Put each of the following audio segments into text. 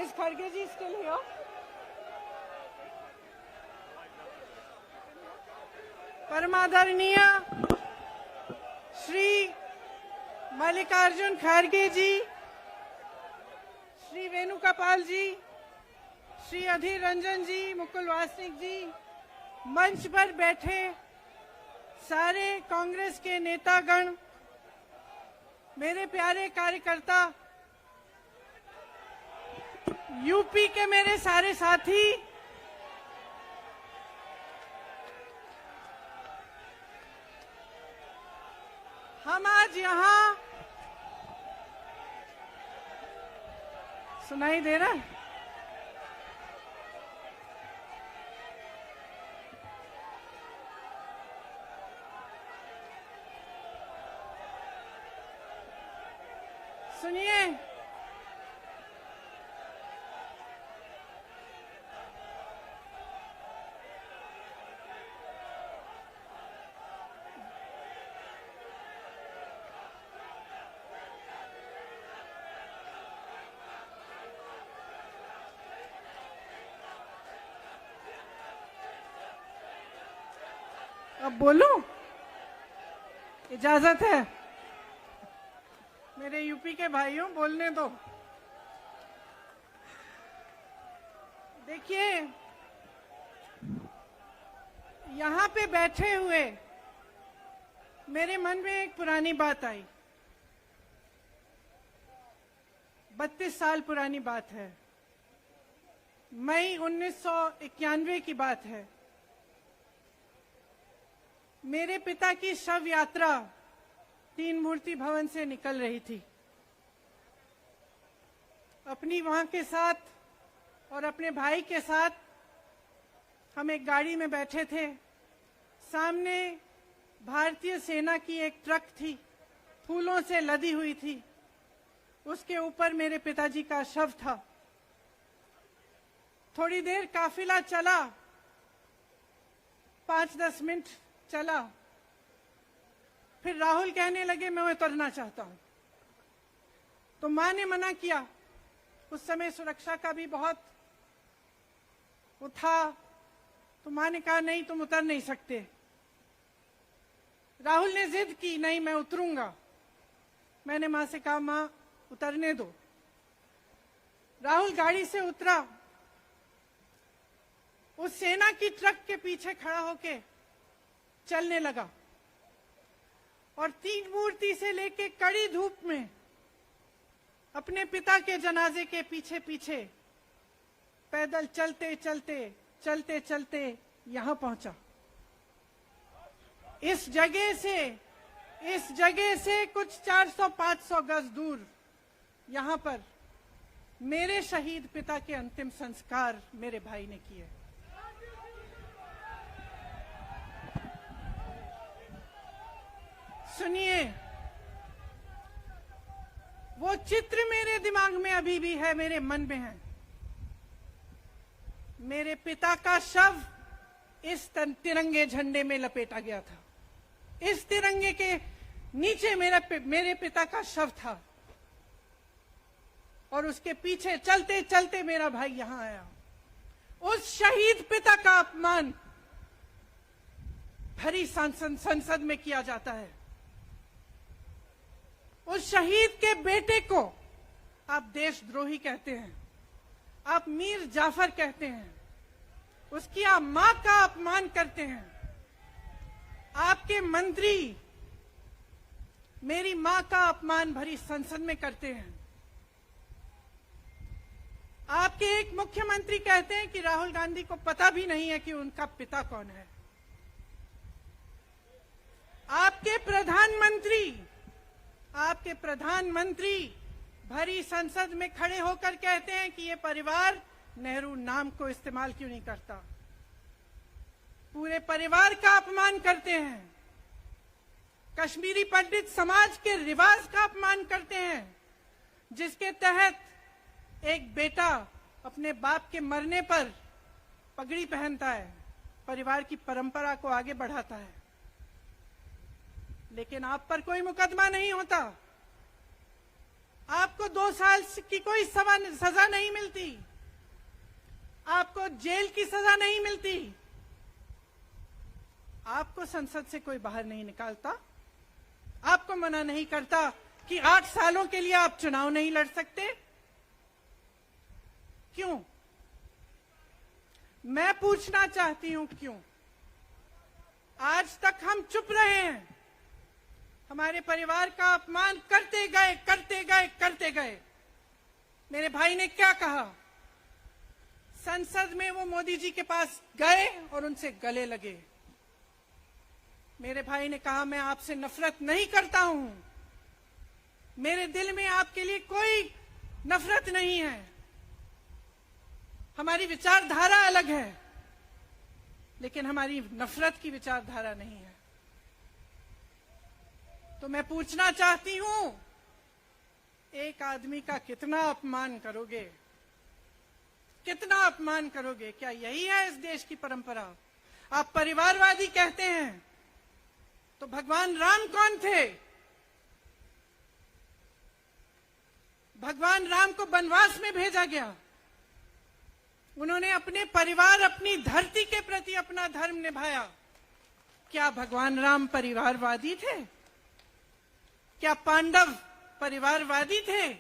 Is Kharge ji still here? परमादरणीय Shri Mallikarjun खड़गे जी, श्री वेणुगोपाल जी, श्री अधीर रंजन जी, मुकुल वासनिक जी, मंच पर बैठे सारे कांग्रेस के नेतागण, मेरे प्यारे कार्यकर्ता, यूपी के मेरे सारे साथी, हम आज यहाँ सुनाई दे रहा है? सुनिए, अब बोलूं? इजाजत है? मेरे यूपी के भाइयों, बोलने दो। देखिए, यहाँ पे बैठे हुए मेरे मन में एक पुरानी बात आई। 32 साल पुरानी बात है। मई 1991 की बात है। मेरे पिता की शव यात्रा तीन मूर्ति भवन से निकल रही थी। अपनी मां के साथ और अपने भाई के साथ हम एक गाड़ी में बैठे थे। सामने भारतीय सेना की एक ट्रक थी, फूलों से लदी हुई थी। उसके ऊपर मेरे पिताजी का शव था। थोड़ी देर काफिला चला, 5-10 मिनट चला। फिर राहुल कहने लगे मैं उतरना चाहता हूं। तो मां ने मना किया। उस समय सुरक्षा का भी बहुत वो था। तो मां ने कहा नहीं, तुम उतर नहीं सकते। राहुल ने जिद की, नहीं मैं उतरूंगा। मैंने मां से कहा मां उतरने दो। राहुल गाड़ी से उतरा। उस सेना की ट्रक के पीछे खड़ा होके चलने लगा और तीन मूर्ति से लेके कड़ी धूप में अपने पिता के जनाजे के पीछे पीछे पैदल चलते चलते चलते चलते यहां पहुंचा। इस जगह से कुछ 400-500 गज दूर यहां पर मेरे शहीद पिता के अंतिम संस्कार मेरे भाई ने किए। सुनिए, वो चित्र मेरे दिमाग में अभी भी है, मेरे मन में है। मेरे पिता का शव इस तिरंगे झंडे में लपेटा गया था। इस तिरंगे के नीचे मेरे पिता का शव था और उसके पीछे चलते चलते मेरा भाई यहां आया। उस शहीद पिता का अपमान भरी संसद में किया जाता है। उस शहीद के बेटे को आप देशद्रोही कहते हैं, आप मीर जाफर कहते हैं, उसकी आप मां का अपमान करते हैं। आपके मंत्री मेरी मां का अपमान भरी संसद में करते हैं। आपके एक मुख्यमंत्री कहते हैं कि राहुल गांधी को पता भी नहीं है कि उनका पिता कौन है। आपके प्रधानमंत्री भरी संसद में खड़े होकर कहते हैं कि ये परिवार नेहरू नाम को इस्तेमाल क्यों नहीं करता। पूरे परिवार का अपमान करते हैं। कश्मीरी पंडित समाज के रिवाज का अपमान करते हैं, जिसके तहत एक बेटा अपने बाप के मरने पर पगड़ी पहनता है, परिवार की परंपरा को आगे बढ़ाता है। लेकिन आप पर कोई मुकदमा नहीं होता। आपको 2 साल की कोई सजा नहीं मिलती, आपको जेल की सजा नहीं मिलती, आपको संसद से कोई बाहर नहीं निकालता, आपको मना नहीं करता कि 8 सालों के लिए आप चुनाव नहीं लड़ सकते। क्यों? मैं पूछना चाहती हूं क्यों? आज तक हम चुप रहे हैं, हमारे परिवार का अपमान करते गए करते गए करते गए। मेरे भाई ने क्या कहा? संसद में वो मोदी जी के पास गए और उनसे गले लगे। मेरे भाई ने कहा मैं आपसे नफरत नहीं करता हूं, मेरे दिल में आपके लिए कोई नफरत नहीं है, हमारी विचारधारा अलग है, लेकिन हमारी नफरत की विचारधारा नहीं है। तो मैं पूछना चाहती हूं, एक आदमी का कितना अपमान करोगे? कितना अपमान करोगे? क्या यही है इस देश की परंपरा? आप परिवारवादी कहते हैं, तो भगवान राम कौन थे? भगवान राम को वनवास में भेजा गया, उन्होंने अपने परिवार, अपनी धरती के प्रति अपना धर्म निभाया। क्या भगवान राम परिवारवादी थे? क्या पांडव परिवारवादी थे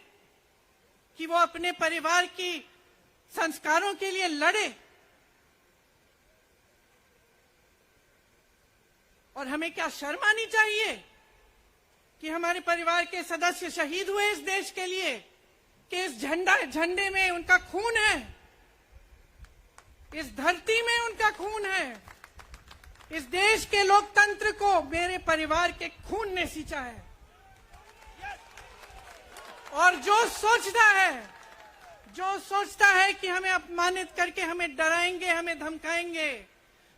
कि वो अपने परिवार की संस्कारों के लिए लड़े? और हमें क्या शर्म आनी चाहिए कि हमारे परिवार के सदस्य शहीद हुए इस देश के लिए, कि इस झंडे में उनका खून है, इस धरती में उनका खून है, इस देश के लोकतंत्र को मेरे परिवार के खून ने सींचा है। और जो सोचता है कि हमें अपमानित करके हमें डराएंगे, हमें धमकाएंगे,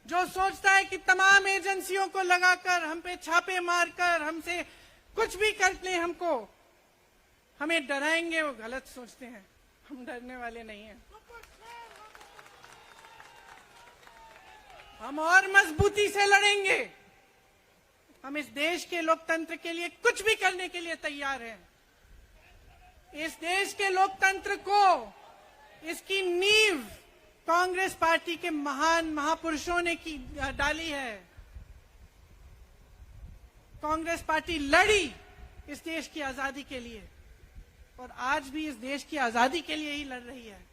जो सोचता है कि तमाम एजेंसियों को लगाकर हम पे छापे मारकर हमसे कुछ भी कर ले, हमको हमें डराएंगे, वो गलत सोचते हैं। हम डरने वाले नहीं हैं, हम और मजबूती से लड़ेंगे। हम इस देश के लोकतंत्र के लिए कुछ भी करने के लिए तैयार हैं। इस देश के लोकतंत्र को, इसकी नींव कांग्रेस पार्टी के महान महापुरुषों ने डाली है। कांग्रेस पार्टी लड़ी इस देश की आजादी के लिए और आज भी इस देश की आजादी के लिए ही लड़ रही है।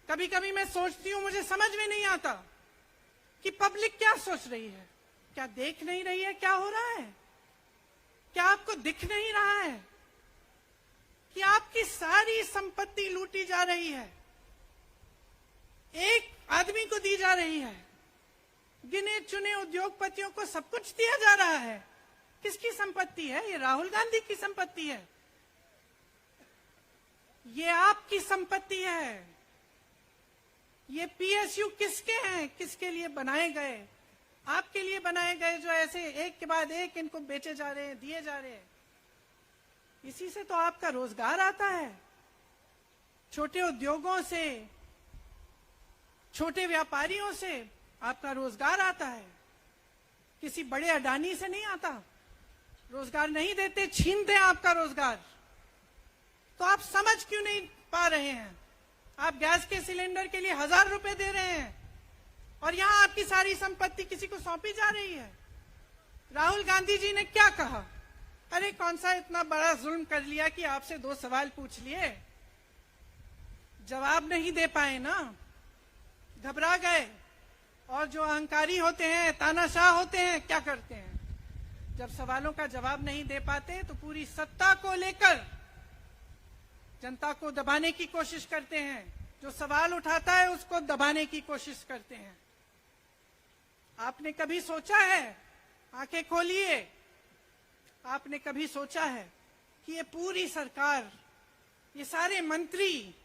कभी कभी मैं सोचती हूं, मुझे समझ में नहीं आता कि पब्लिक क्या सोच रही है। क्या देख नहीं रही है क्या हो रहा है? क्या आपको दिख नहीं रहा है कि आपकी सारी संपत्ति लूटी जा रही है, एक आदमी को दी जा रही है, गिने चुने उद्योगपतियों को सब कुछ दिया जा रहा है? किसकी संपत्ति है? ये राहुल गांधी की संपत्ति है, ये आपकी संपत्ति है। ये पीएसयू किसके हैं? किसके लिए बनाए गए? आपके लिए बनाए गए, जो ऐसे एक के बाद एक इनको बेचे जा रहे हैं, दिए जा रहे हैं। इसी से तो आपका रोजगार आता है, छोटे उद्योगों से, छोटे व्यापारियों से आपका रोजगार आता है, किसी बड़े अडानी से नहीं आता। रोजगार नहीं देते, छीनते हैं आपका रोजगार। तो आप समझ क्यों नहीं पा रहे हैं? आप गैस के सिलेंडर के लिए 1000 रुपए दे रहे हैं और यहां आपकी सारी संपत्ति किसी को सौंपी जा रही है। राहुल गांधी जी ने क्या कहा? अरे कौन सा इतना बड़ा जुल्म कर लिया कि आपसे 2 सवाल पूछ लिए, जवाब नहीं दे पाए ना, घबरा गए। और जो अहंकारी होते हैं, तानाशाह होते हैं, क्या करते हैं? जब सवालों का जवाब नहीं दे पाते तो पूरी सत्ता को लेकर जनता को दबाने की कोशिश करते हैं। जो सवाल उठाता है उसको दबाने की कोशिश करते हैं। आपने कभी सोचा है, आंखें खोलिए, आपने कभी सोचा है कि ये पूरी सरकार, ये सारे मंत्री,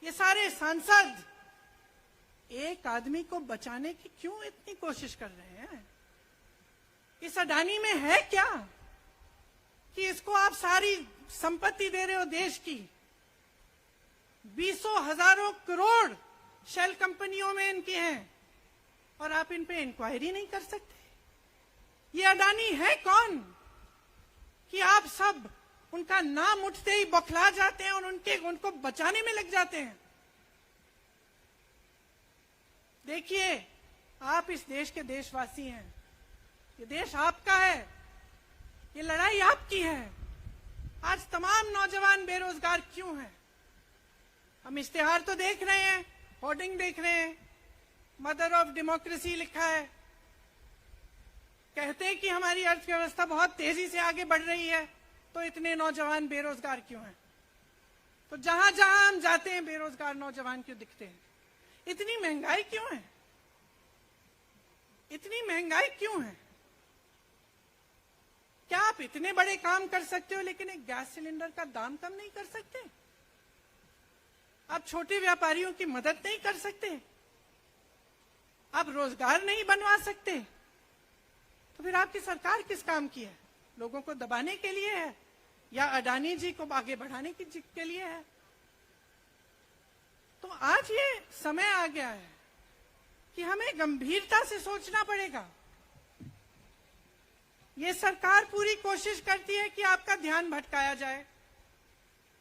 ये सारे सांसद एक आदमी को बचाने की क्यों इतनी कोशिश कर रहे हैं? इस अडानी में है क्या कि इसको आप सारी संपत्ति दे रहे हो देश की? 20 हजारों करोड़ शेल कंपनियों में इनकी हैं और आप इन पे इंक्वायरी नहीं कर सकते? ये अडानी है कौन कि आप सब उनका नाम उठते ही बौखला जाते हैं और उनको बचाने में लग जाते हैं। देखिए, आप इस देश के देशवासी हैं, ये देश आपका है, ये लड़ाई आपकी है। आज तमाम नौजवान बेरोजगार क्यों हैं? हम इश्तेहार तो देख रहे हैं, होर्डिंग देख रहे हैं, मदर ऑफ डेमोक्रेसी लिखा है, कहते हैं कि हमारी अर्थव्यवस्था बहुत तेजी से आगे बढ़ रही है, तो इतने नौजवान बेरोजगार क्यों हैं? तो जहां जहां हम जाते हैं बेरोजगार नौजवान क्यों दिखते हैं? इतनी महंगाई क्यों है? इतनी महंगाई क्यों है? क्या आप इतने बड़े काम कर सकते हो लेकिन एक गैस सिलेंडर का दाम कम नहीं कर सकते? आप छोटे व्यापारियों की मदद नहीं कर सकते? आप रोजगार नहीं बनवा सकते? तो फिर आपकी सरकार किस काम की है? लोगों को दबाने के लिए है या अडानी जी को आगे बढ़ाने के लिए है? तो आज ये समय आ गया है कि हमें गंभीरता से सोचना पड़ेगा। ये सरकार पूरी कोशिश करती है कि आपका ध्यान भटकाया जाए।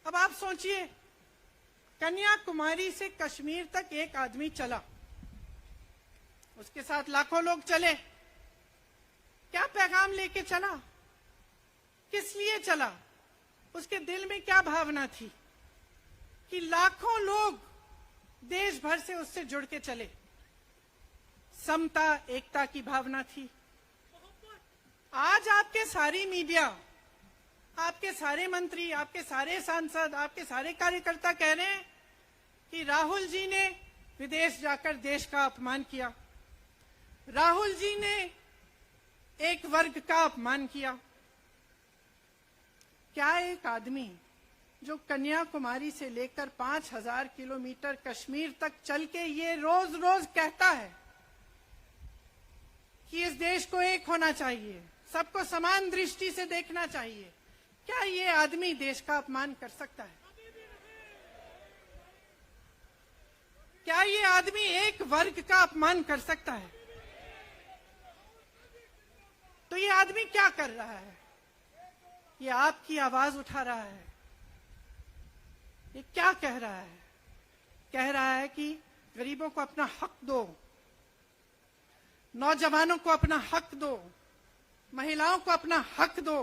अब आप सोचिए, कन्याकुमारी से कश्मीर तक एक आदमी चला, उसके साथ लाखों लोग चले। क्या पैगाम लेके चला? किस लिए चला? उसके दिल में क्या भावना थी कि लाखों लोग देश भर से उससे जुड़ के चले? समता, एकता की भावना थी। आज आपके सारी मीडिया, आपके सारे मंत्री, आपके सारे सांसद, आपके सारे कार्यकर्ता कह रहे हैं कि राहुल जी ने विदेश जाकर देश का अपमान किया, राहुल जी ने एक वर्ग का अपमान किया। क्या एक आदमी जो कन्याकुमारी से लेकर 5000 किलोमीटर कश्मीर तक चल के ये रोज रोज कहता है कि इस देश को एक होना चाहिए, सबको समान दृष्टि से देखना चाहिए, क्या ये आदमी देश का अपमान कर सकता है? क्या ये आदमी एक वर्ग का अपमान कर सकता है? तो ये आदमी क्या कर रहा है? ये आपकी आवाज उठा रहा है। ये क्या कह रहा है? कह रहा है कि गरीबों को अपना हक दो, नौजवानों को अपना हक दो, महिलाओं को अपना हक दो।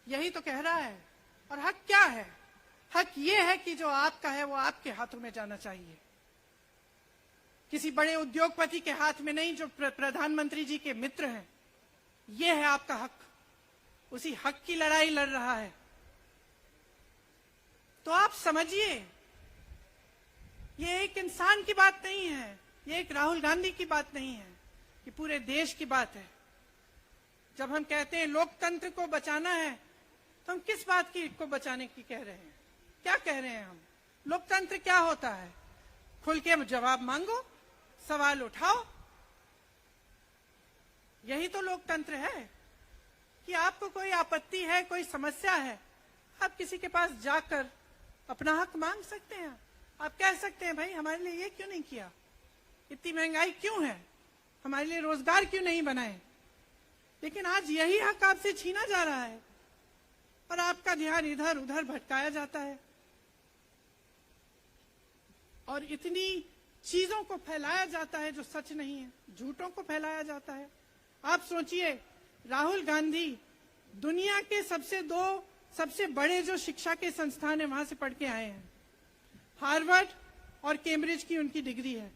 यही तो कह रहा है। और हक क्या है? हक ये है कि जो आपका है वो आपके हाथों में जाना चाहिए, किसी बड़े उद्योगपति के हाथ में नहीं, जो प्रधानमंत्री जी के मित्र हैं। ये है आपका हक। उसी हक की लड़ाई लड़ रहा है। तो आप समझिए, ये एक इंसान की बात नहीं है, ये एक राहुल गांधी की बात नहीं है, ये पूरे देश की बात है। जब हम कहते हैं लोकतंत्र को बचाना है, तो हम किस बात की को बचाने की कह रहे हैं? क्या कह रहे हैं हम? लोकतंत्र क्या होता है? खुल के जवाब मांगो, सवाल उठाओ। यही तो लोकतंत्र है कि आपको कोई आपत्ति है, कोई समस्या है, आप किसी के पास जाकर अपना हक मांग सकते हैं। आप कह सकते हैं, भाई हमारे लिए ये क्यों नहीं किया, इतनी महंगाई क्यों है, हमारे लिए रोजगार क्यों नहीं बनाए। लेकिन आज यही हक आपसे छीना जा रहा है और आपका ध्यान इधर उधर भटकाया जाता है और इतनी चीजों को फैलाया जाता है जो सच नहीं है, झूठों को फैलाया जाता है। आप सोचिए, राहुल गांधी दुनिया के सबसे बड़े जो शिक्षा के संस्थान है वहां से पढ़ के आए हैं। हार्वर्ड और कैम्ब्रिज की उनकी डिग्री है।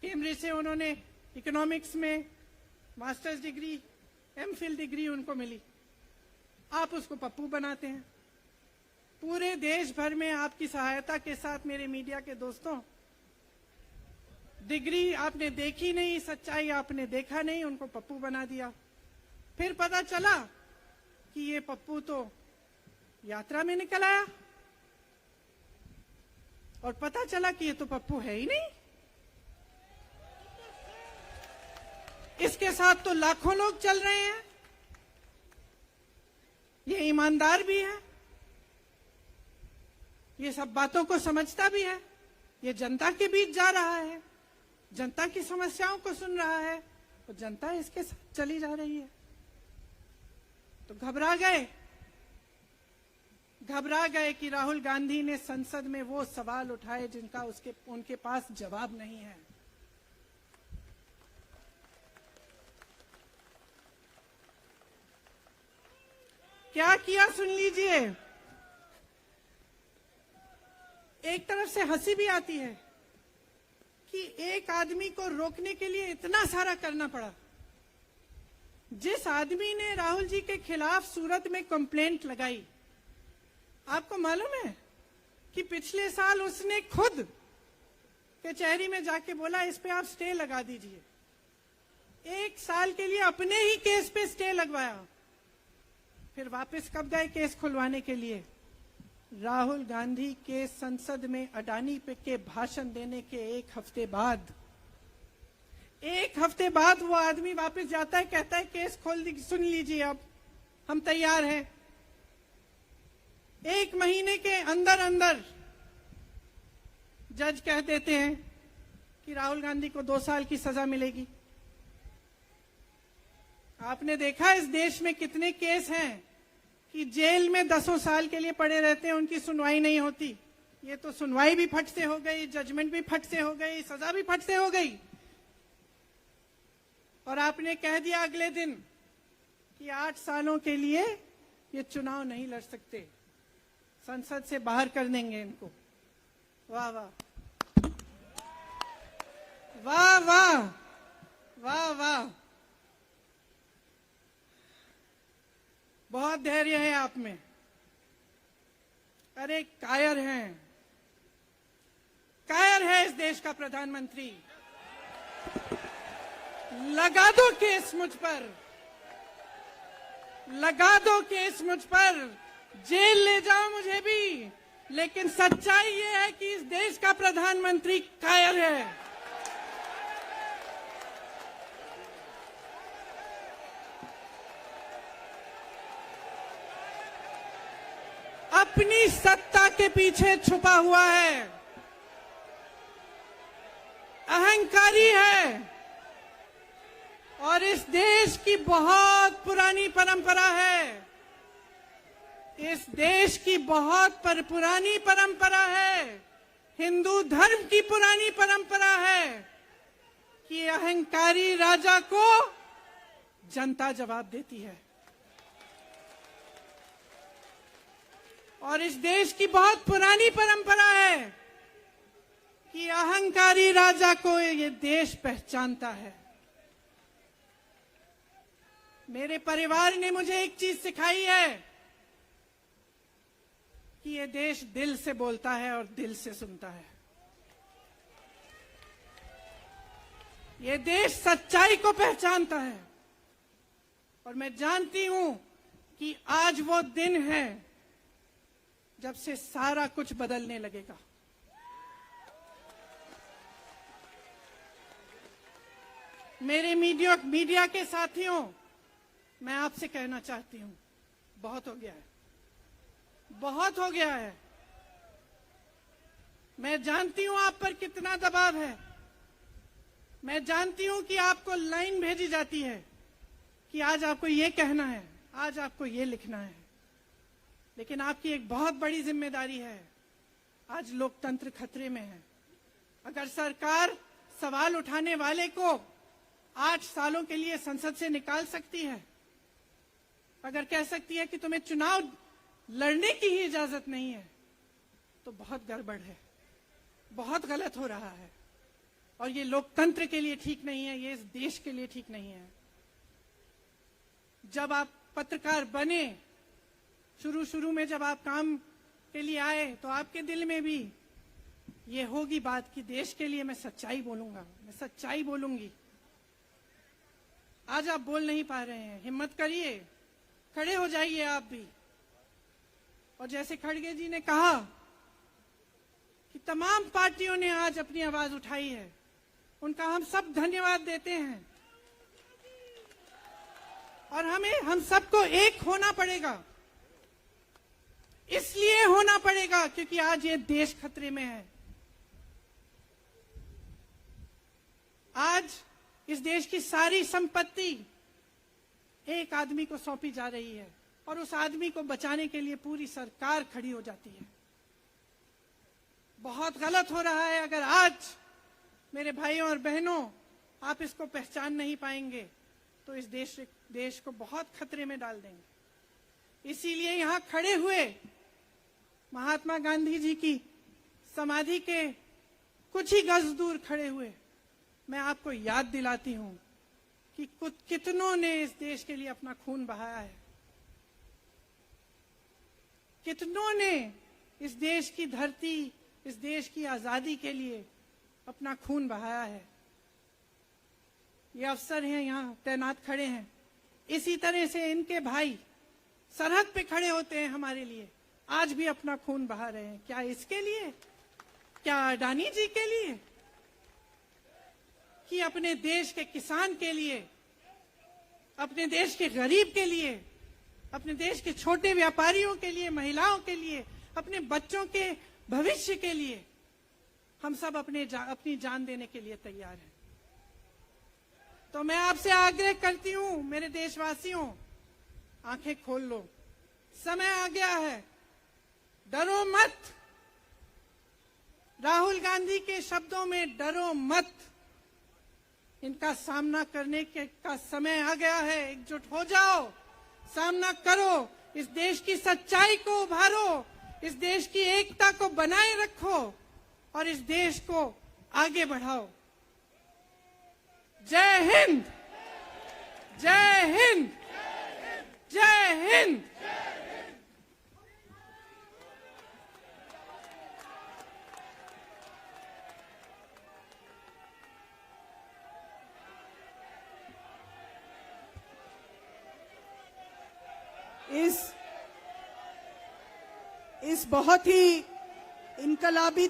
कैम्ब्रिज से उन्होंने इकोनॉमिक्स में मास्टर्स डिग्री, एमफिल डिग्री उनको मिली। आप उसको पप्पू बनाते हैं। पूरे देश भर में आपकी सहायता के साथ मेरे मीडिया के दोस्तों, डिग्री आपने देखी नहीं, सच्चाई आपने देखा नहीं, उनको पप्पू बना दिया। फिर पता चला कि ये पप्पू तो यात्रा में निकल आया और पता चला कि ये तो पप्पू है ही नहीं। इसके साथ तो लाखों लोग चल रहे हैं। ये ईमानदार भी है, ये सब बातों को समझता भी है, ये जनता के बीच जा रहा है, जनता की समस्याओं को सुन रहा है, तो जनता इसके साथ चली जा रही है। तो घबरा गए कि राहुल गांधी ने संसद में वो सवाल उठाए जिनका उनके पास जवाब नहीं है। क्या किया सुन लीजिए। एक तरफ से हंसी भी आती है कि एक आदमी को रोकने के लिए इतना सारा करना पड़ा। जिस आदमी ने राहुल जी के खिलाफ सूरत में कंप्लेंट लगाई, आपको मालूम है कि पिछले साल उसने खुद कचहरी में जाके बोला इस पे आप स्टे लगा दीजिए। 1 साल के लिए अपने ही केस पे स्टे लगवाया। फिर वापस कब गए केस खुलवाने के लिए? राहुल गांधी के संसद में अडानी पे के भाषण देने के 1 हफ्ते बाद। 1 हफ्ते बाद वो आदमी वापस जाता है, कहता है केस खोल दी, सुन लीजिए अब हम तैयार हैं। 1 महीने के अंदर अंदर जज कह देते हैं कि राहुल गांधी को 2 साल की सजा मिलेगी। आपने देखा इस देश में कितने केस हैं कि जेल में 10 साल के लिए पड़े रहते हैं, उनकी सुनवाई नहीं होती। ये तो सुनवाई भी फट से हो गई, जजमेंट भी फट से हो गई, सजा भी फट से हो गई। और आपने कह दिया अगले दिन कि 8 सालों के लिए ये चुनाव नहीं लड़ सकते, संसद से बाहर कर देंगे इनको। वाह वाह वाह वाह वाह वाह, बहुत धैर्य है आप में। अरे कायर है इस देश का प्रधानमंत्री। लगा दो केस मुझ पर, लगा दो केस मुझ पर, जेल ले जाओ मुझे भी, लेकिन सच्चाई ये है कि इस देश का प्रधानमंत्री कायर है। अपनी सत्ता के पीछे छुपा हुआ है, अहंकारी है। और इस देश की बहुत पुरानी परंपरा है, इस देश की बहुत पुरानी परंपरा है, हिंदू धर्म की पुरानी परंपरा है कि अहंकारी राजा को जनता जवाब देती है। और इस देश की बहुत पुरानी परंपरा है कि अहंकारी राजा को ये देश पहचानता है। मेरे परिवार ने मुझे एक चीज सिखाई है कि ये देश दिल से बोलता है और दिल से सुनता है। ये देश सच्चाई को पहचानता है। और मैं जानती हूं कि आज वो दिन है जब से सारा कुछ बदलने लगेगा। मेरे मीडिया के साथियों, मैं आपसे कहना चाहती हूं, बहुत हो गया है, बहुत हो गया है। मैं जानती हूं आप पर कितना दबाव है। मैं जानती हूं कि आपको लाइन भेजी जाती है कि आज आपको ये कहना है, आज आपको ये लिखना है। लेकिन आपकी एक बहुत बड़ी जिम्मेदारी है। आज लोकतंत्र खतरे में है। अगर सरकार सवाल उठाने वाले को 8 सालों के लिए संसद से निकाल सकती है, अगर कह सकती है कि तुम्हें चुनाव लड़ने की ही इजाजत नहीं है, तो बहुत गड़बड़ है, बहुत गलत हो रहा है। और ये लोकतंत्र के लिए ठीक नहीं है, ये इस देश के लिए ठीक नहीं है। जब आप पत्रकार बने, शुरू में जब आप काम के लिए आए, तो आपके दिल में भी ये होगी बात कि देश के लिए मैं सच्चाई बोलूंगा, मैं सच्चाई बोलूंगी। आज आप बोल नहीं पा रहे हैं। हिम्मत करिए, खड़े हो जाइए आप भी। और जैसे खड़गे जी ने कहा कि तमाम पार्टियों ने आज अपनी आवाज उठाई है, उनका हम सब धन्यवाद देते हैं। और हम सबको एक होना पड़ेगा। इसलिए होना पड़ेगा क्योंकि आज ये देश खतरे में है। आज इस देश की सारी संपत्ति एक आदमी को सौंपी जा रही है। और उस आदमी को बचाने के लिए पूरी सरकार खड़ी हो जाती है। बहुत गलत हो रहा है। अगर आज मेरे भाइयों और बहनों आप इसको पहचान नहीं पाएंगे तो इस देश को बहुत खतरे में डाल देंगे। इसीलिए यहां खड़े हुए महात्मा गांधी जी की समाधि के कुछ ही गज दूर खड़े हुए मैं आपको याद दिलाती हूं कि कितनों ने इस देश के लिए अपना खून बहाया है, कितनों ने इस देश की धरती, इस देश की आजादी के लिए अपना खून बहाया है। ये अफसर हैं यहाँ तैनात खड़े हैं, इसी तरह से इनके भाई सरहद पे खड़े होते हैं हमारे लिए, आज भी अपना खून बहा रहे हैं। क्या इसके लिए? क्या अडानी जी के लिए? कि अपने देश के किसान के लिए, अपने देश के गरीब के लिए, अपने देश के छोटे व्यापारियों के लिए, महिलाओं के लिए, अपने बच्चों के भविष्य के लिए हम सब अपनी जान देने के लिए तैयार हैं। तो मैं आपसे आग्रह करती हूं मेरे देशवासियों, आंखें खोल लो, समय आ गया है, डरो मत। राहुल गांधी के शब्दों में डरो मत, इनका सामना करने का समय आ गया है। एकजुट हो जाओ, सामना करो, इस देश की सच्चाई को उभारो, इस देश की एकता को बनाए रखो और इस देश को आगे बढ़ाओ। जय हिंद, जय हिंद, जय हिंद। इस बहुत ही इनकलाबी